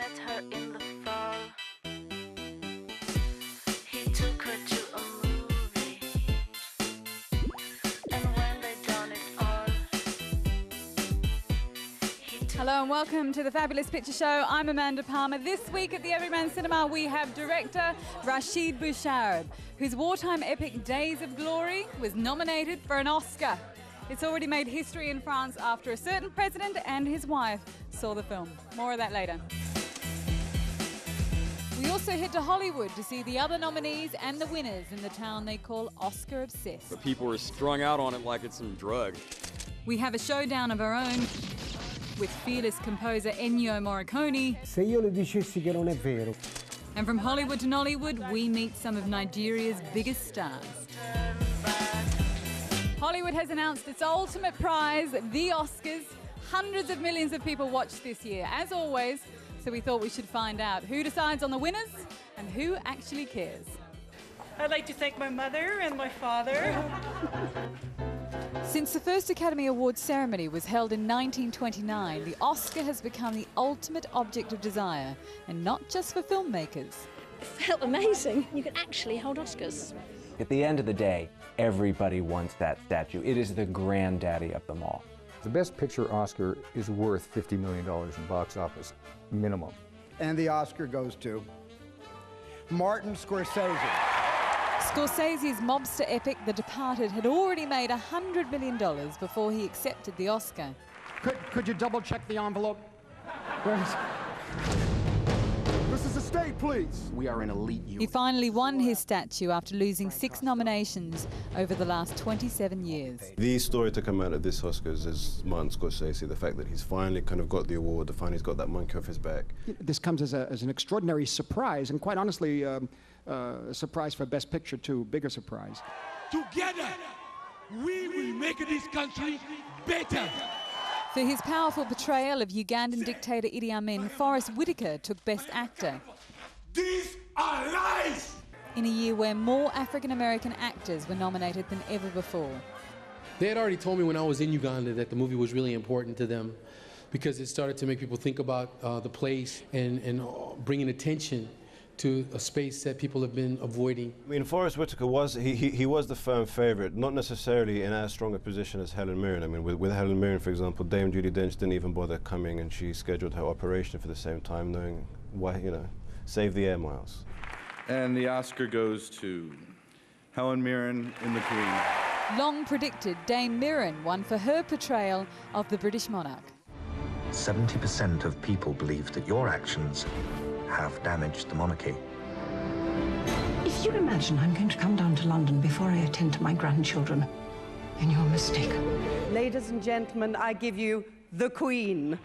met her in the fall. He took her to a movie, and when they done it all, Hello and welcome to the Fabulous Picture Show. I'm Amanda Palmer. This week at the Everyman Cinema we have director Rashid Bouchareb, whose wartime epic Days of Glory was nominated for an Oscar. It's already made history in France after a certain president and his wife saw the film. More of that later. We also head to Hollywood to see the other nominees and the winners in the town they call Oscar obsessed. But people are strung out on it like it's some drug. We have a showdown of our own with fearless composer Ennio Morricone. Se io le dicessi che non è vero. And from Hollywood to Nollywood, we meet some of Nigeria's biggest stars. Hollywood has announced its ultimate prize, the Oscars. Hundreds of millions of people watched this year, as always, so we thought we should find out who decides on the winners and who actually cares. I'd like to thank my mother and my father. Since the first Academy Awards ceremony was held in 1929, the Oscar has become the ultimate object of desire, and not just for filmmakers. It felt amazing. You could actually hold Oscars. At the end of the day, everybody wants that statue. It is the granddaddy of them all. The Best Picture Oscar is worth $50 million in box office, minimum. And the Oscar goes to Martin Scorsese. Scorsese's mobster epic The Departed had already made $100 million before he accepted the Oscar. Could you double check the envelope? This is a state, please. We are an elite unit. He finally won his statue after losing 6 nominations over the last 27 years. The story to come out of this Oscars is Martin Scorsese, the fact that he's finally kind of got the award, the finally he's got that monkey off his back. This comes as an extraordinary surprise, and quite honestly, a surprise for Best Picture too, bigger surprise. Together, we will make this country better. For his powerful portrayal of Ugandan dictator Idi Amin, Forrest Whitaker took Best Actor. These are lies! In a year where more African-American actors were nominated than ever before. They had already told me when I was in Uganda that the movie was really important to them because it started to make people think about the place and bringing attention to a space that people have been avoiding. I mean, Forrest Whitaker was he was the firm favourite, not necessarily in as strong a position as Helen Mirren. I mean, with Helen Mirren, for example, Dame Judi Dench didn't even bother coming, and she scheduled her operation for the same time, knowing why, you know, save the air miles. And the Oscar goes to Helen Mirren in The Queen. Long predicted, Dame Mirren won for her portrayal of the British monarch. 70% of people believe that your actions have damaged the monarchy. If you imagine I'm going to come down to London before I attend to my grandchildren, then you're mistaken. Ladies and gentlemen, I give you the Queen.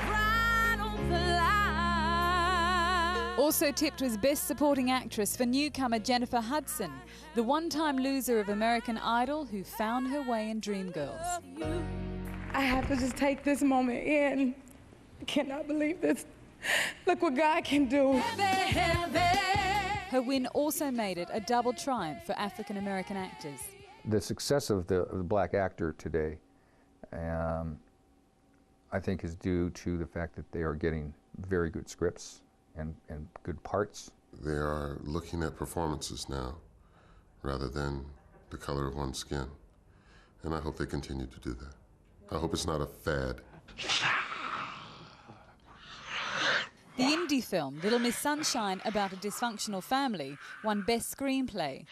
Right on the line. Also tipped was Best Supporting Actress for newcomer Jennifer Hudson, the one-time loser of American Idol who found her way in Dreamgirls. I have to just take this moment in. I cannot believe this. Look what God can do. Her win also made it a double triumph for African-American actors. The success of the black actor today, I think, is due to the fact that they are getting very good scripts and good parts. They are looking at performances now rather than the color of one's skin. And I hope they continue to do that. I hope it's not a fad. The indie film, Little Miss Sunshine, about a dysfunctional family, won Best Screenplay.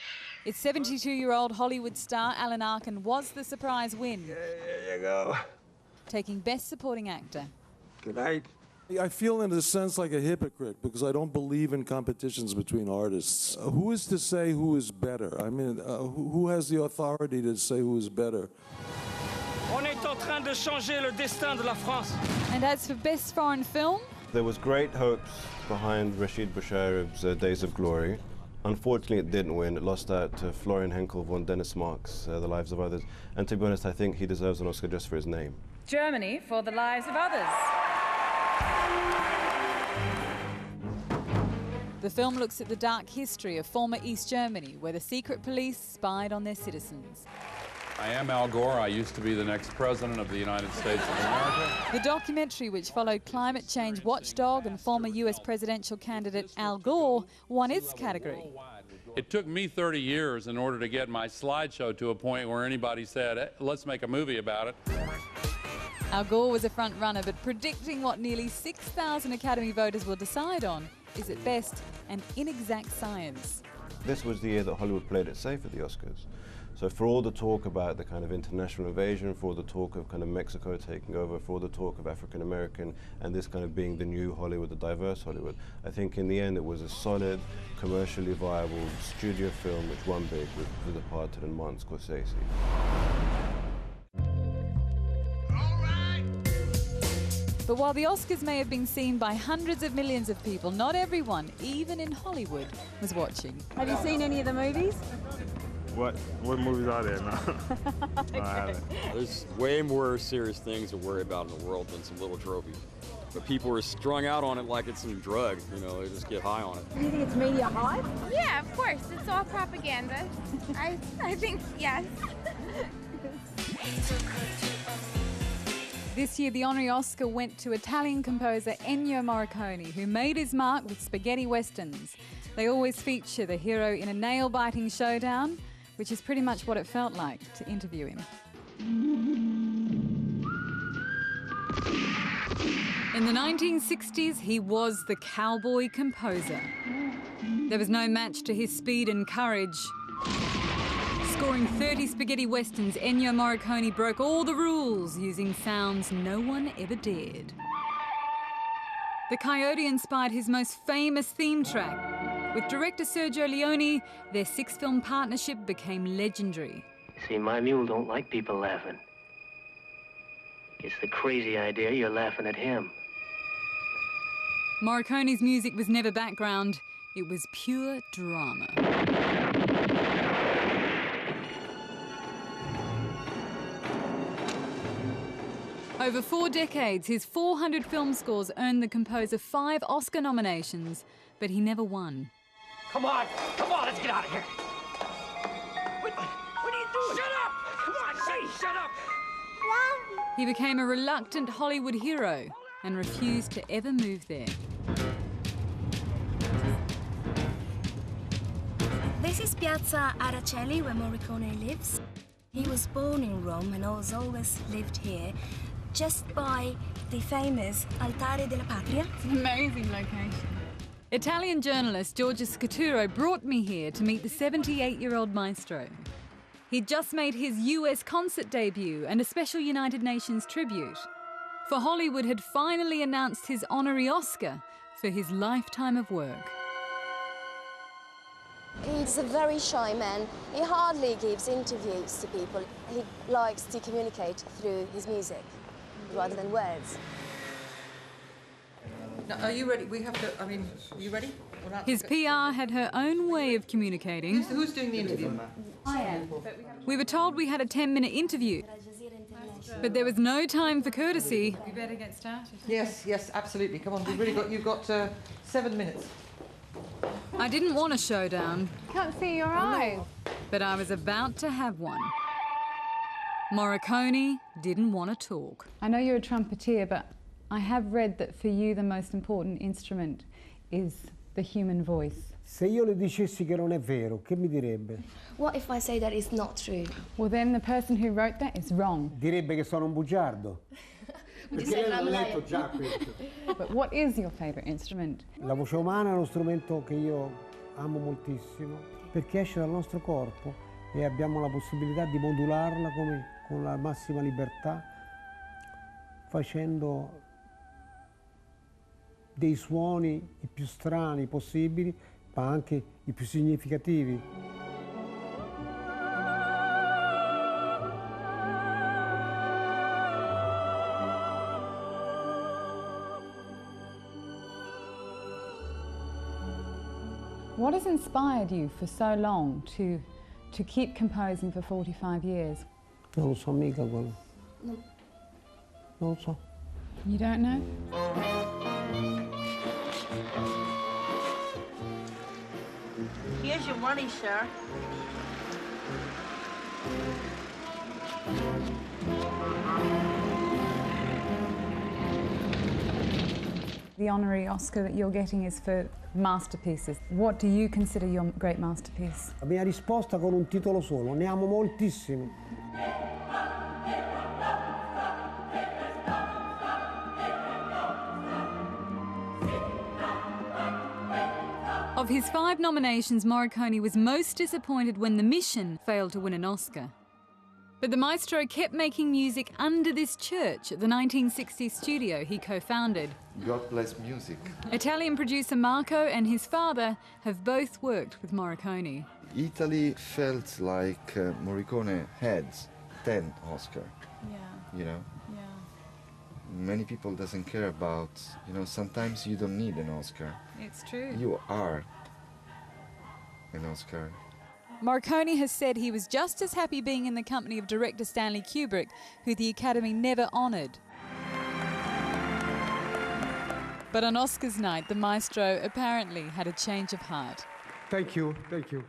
Its 72-year-old Hollywood star, Alan Arkin, was the surprise win. There you go. Taking Best Supporting Actor. Good night. I feel in a sense like a hypocrite because I don't believe in competitions between artists. Who is to say who is better? I mean, who has the authority to say who is better? On est en train de changer le destin de la France. And as for Best Foreign Film, there was great hopes behind Rashid Bouchareb's Days of Glory. Unfortunately, it didn't win. It lost out to Florian Henkel von Dennis Mark's The Lives of Others. And to be honest, I think he deserves an Oscar just for his name. Germany for The Lives of Others. The film looks at the dark history of former East Germany, where the secret police spied on their citizens. I am Al Gore. I used to be the next president of the United States of America. The documentary, which followed climate change watchdog and former US presidential candidate Al Gore, won its category. It took me 30 years in order to get my slideshow to a point where anybody said, "Hey, let's make a movie about it." Al Gore was a front runner, but predicting what nearly 6,000 Academy voters will decide on is at best an inexact science. This was the year that Hollywood played it safe at the Oscars. So for all the talk about the kind of international invasion, for all the talk of kind of Mexico taking over, for all the talk of African American and this kind of being the new Hollywood, the diverse Hollywood, I think in the end it was a solid, commercially viable studio film which won big with The Departed and Martin Scorsese. But while the Oscars may have been seen by hundreds of millions of people, not everyone, even in Hollywood, was watching. Have you seen any of the movies? What movies are there now? No, I haven't. There's way more serious things to worry about in the world than some little trophies. But people are strung out on it like it's some drug, you know, they just get high on it. Do you think it's media hype? Yeah, of course. It's all propaganda. I think, yes. This year, the honorary Oscar went to Italian composer Ennio Morricone, who made his mark with spaghetti westerns. They always feature the hero in a nail-biting showdown, which is pretty much what it felt like to interview him. In the 1960s, he was the cowboy composer. There was no match to his speed and courage. Scoring 30 spaghetti westerns, Ennio Morricone broke all the rules using sounds no one ever dared. The Coyote inspired his most famous theme track. With director Sergio Leone, their 6-film partnership became legendary. See, my mule don't like people laughing. It's the crazy idea you're laughing at him. Morricone's music was never background, it was pure drama. Over 4 decades, his 400 film scores earned the composer 5 Oscar nominations, but he never won. Come on, let's get out of here. What are you doing? Shut up! Come on, say, shut up! He became a reluctant Hollywood hero and refused to ever move there. This is Piazza Aracelli, where Morricone lives. He was born in Rome and has always lived here, just by the famous Altare della Patria. It's an amazing location. Italian journalist Giorgio Scaturo brought me here to meet the 78-year-old maestro. He'd just made his US concert debut and a special United Nations tribute. For Hollywood had finally announced his honorary Oscar for his lifetime of work. He's a very shy man. He hardly gives interviews to people. He likes to communicate through his music rather than words. Now, are you ready? We have to, are you ready? His PR had her own way of communicating. Who's doing the interview? I am. We were told we had a 10-minute interview, but there was no time for courtesy. You better get started. Yes, absolutely. Come on, you've got 7 minutes. I didn't want a showdown. Can't see your eyes. But I was about to have one. Morricone didn't want to talk. I know you're a trumpeter, but I have read that for you the most important instrument is the human voice. Se io le dicessi che non è vero, che mi direbbe? What if I say that it's not true? Well, then the person who wrote that is wrong. Direbbe che sono un bugiardo. Perché lei l'ha letto già questo. But what is your favorite instrument? La voce umana è uno strumento che io amo moltissimo perché esce dal nostro corpo e abbiamo la possibilità di modularla con la massima libertà, facendo dei suoni i più strani possibili, ma anche i più significativi. What has inspired you for so long to keep composing for 45 years? Non lo so mica quello. No. Non lo so. You don't know? Here's your money, sir. The honorary Oscar that you're getting is for masterpieces. What do you consider your great masterpiece? La mia risposta con un titolo solo, ne amo moltissimi. Of his 5 nominations, Morricone was most disappointed when The Mission failed to win an Oscar. But the maestro kept making music under this church at the 1960s studio he co-founded. God bless music. Italian producer Marco and his father have both worked with Morricone. Italy felt like Morricone had 10 Oscar. Yeah. You know? Yeah. Many people doesn't care about, you know, sometimes you don't need an Oscar. It's true. You are an Oscar. Morricone has said he was just as happy being in the company of director Stanley Kubrick, who the Academy never honoured. But on Oscars night, the maestro apparently had a change of heart. Thank you, thank you.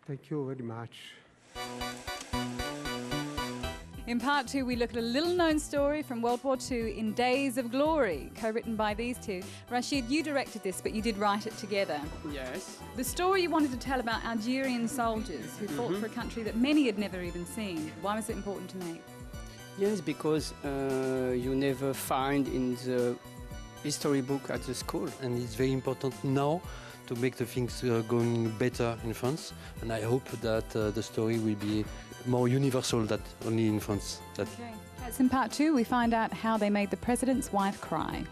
Thank you very much. In part 2, we look at a little-known story from World War II in Days of Glory, co-written by these two. Rashid, you directed this, but you did write it together. Yes. The story you wanted to tell about Algerian soldiers who fought for a country that many had never even seen. Why was it important to make? Yes, because you never find in the history book at the school. And it's very important now to make the things going better in France. And I hope that the story will be more universal than only in France. Okay. That's in part 2. We find out how they made the president's wife cry.